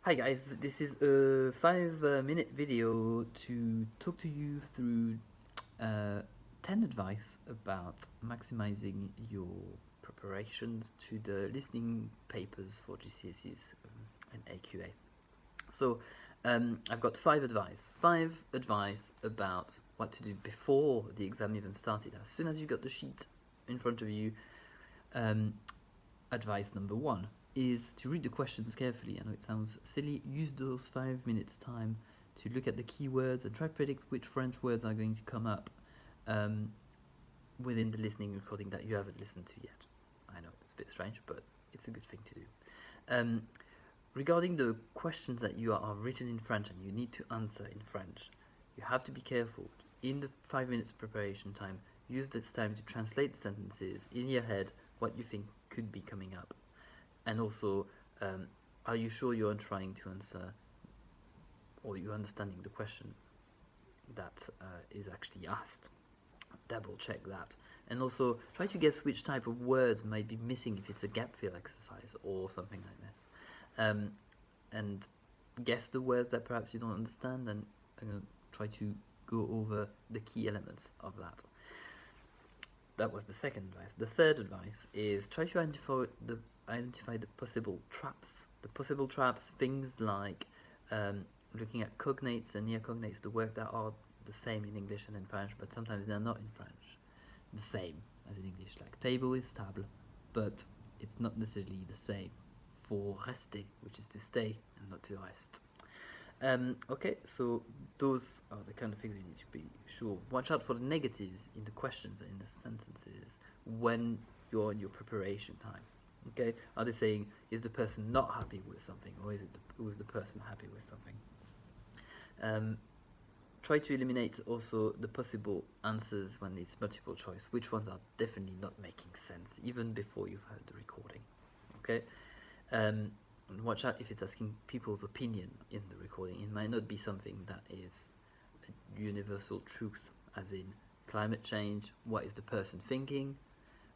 Hi guys, this is a 5 minute video to talk to you through 10 advice about maximizing your preparations to the listening papers for GCSEs and AQA. So I've got 5 advice about what to do before the exam even started. As soon as you got the sheet in front of you, advice number 1 is to read the questions carefully. I know it sounds silly. Use those 5 minutes time to look at the keywords and try to predict which French words are going to come up within the listening recording that you haven't listened to yet. I know it's a bit strange, but it's a good thing to do. Regarding the questions that you are written in French and you need to answer in French, you have to be careful. In the 5 minutes preparation time, use this time to translate sentences in your head, what you think could be coming up. And also, are you sure you're trying to answer or you're understanding the question that is actually asked? Double check that. And also try to guess which type of words might be missing if it's a gap fill exercise or something like this. And guess the words that perhaps you don't understand and try to go over the key elements of that. That was the second advice. The third advice is try to identify the possible traps. The possible traps, things like looking at cognates and near cognates, the words that are the same in English and in French, but sometimes they're not in French. The same as in English, like table is table, but it's not necessarily the same for rester, which is to stay and not to rest. Okay, so those are the kind of things you need to be sure. Watch out for the negatives in the questions and in the sentences when you're in your preparation time. Okay, are they saying, is the person not happy with something, or was the person happy with something? Try to eliminate also the possible answers when it's multiple choice. Which ones are definitely not making sense, even before you've heard the recording. Okay. And watch out if it's asking people's opinion in the recording. It might not be something that is a universal truth, as in climate change. What is the person thinking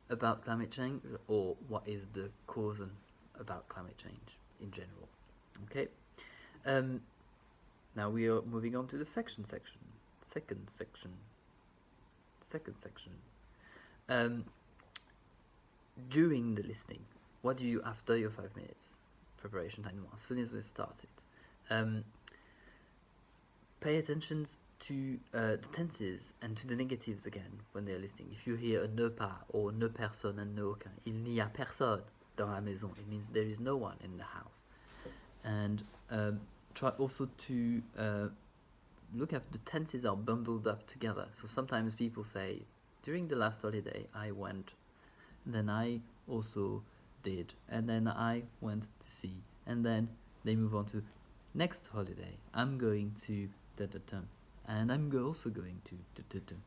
about climate change, or what is the cause about climate change in general? Okay. Now we are moving on to the second section. During the listening, what do you do after your 5 minutes preparation time? As soon as we started, pay attention to the tenses and to the negatives again when they're listening. If you hear a ne pas or ne personne and ne aucun, il n'y a personne dans la maison, it means there is no one in the house. And try also to look at the tenses are bundled up together. So sometimes people say, during the last holiday I went, then I also did, and then I went to see, and then they move on to next holiday I'm going to and I'm also going to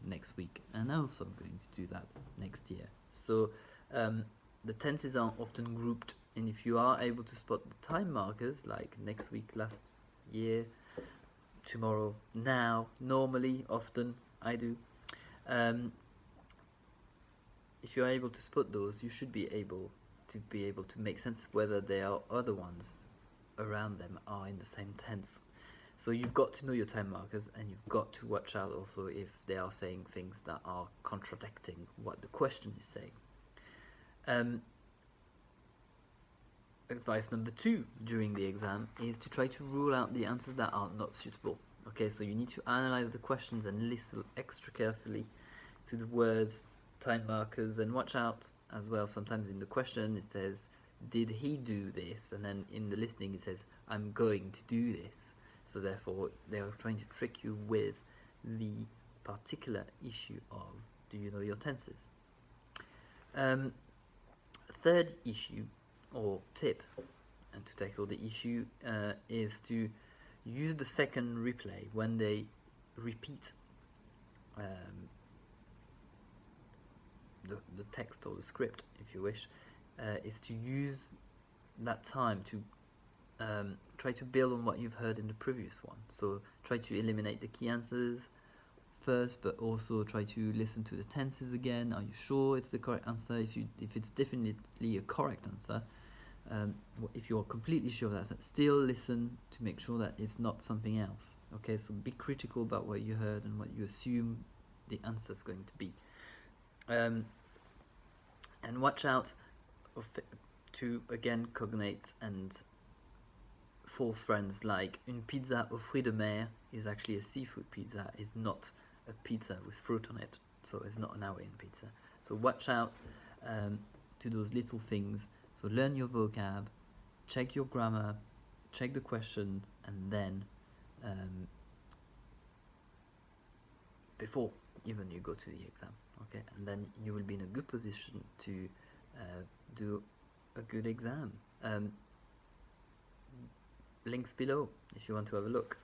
next week, and also I'm going to do that next year. So the tenses are often grouped, and if you are able to spot the time markers, like next week, last year, tomorrow, now, normally, often, I do, if you're able to spot those, you should be able to make sense whether there are other ones around them are in the same tense. So you've got to know your time markers, and you've got to watch out also if they are saying things that are contradicting what the question is saying. Advice number 2 during the exam is to try to rule out the answers that are not suitable. Okay, so you need to analyze the questions and listen extra carefully to the words, time markers, and watch out as well. Sometimes in the question it says, did he do this? And then in the listening it says, I'm going to do this. So therefore they are trying to trick you with the particular issue of, do you know your tenses? Third issue or tip, and to tackle the issue, is to use the second replay when they repeat the text or the script, if you wish, is to use that time to try to build on what you've heard in the previous one. So try to eliminate the key answers first, but also try to listen to the tenses again. Are you sure it's the correct answer? If it's definitely a correct answer, If you're completely sure of that, still listen to make sure that it's not something else. Okay, so be critical about what you heard and what you assume the answer is going to be. And watch out to, again, cognates and false friends like une pizza aux fruits de mer is actually a seafood pizza, is not a pizza with fruit on it, so it's not an Hawaiian pizza. So watch out to those little things. So learn your vocab, check your grammar, check the questions, and then before even you go to the exam, okay? And then you will be in a good position to do a good exam. Links below if you want to have a look.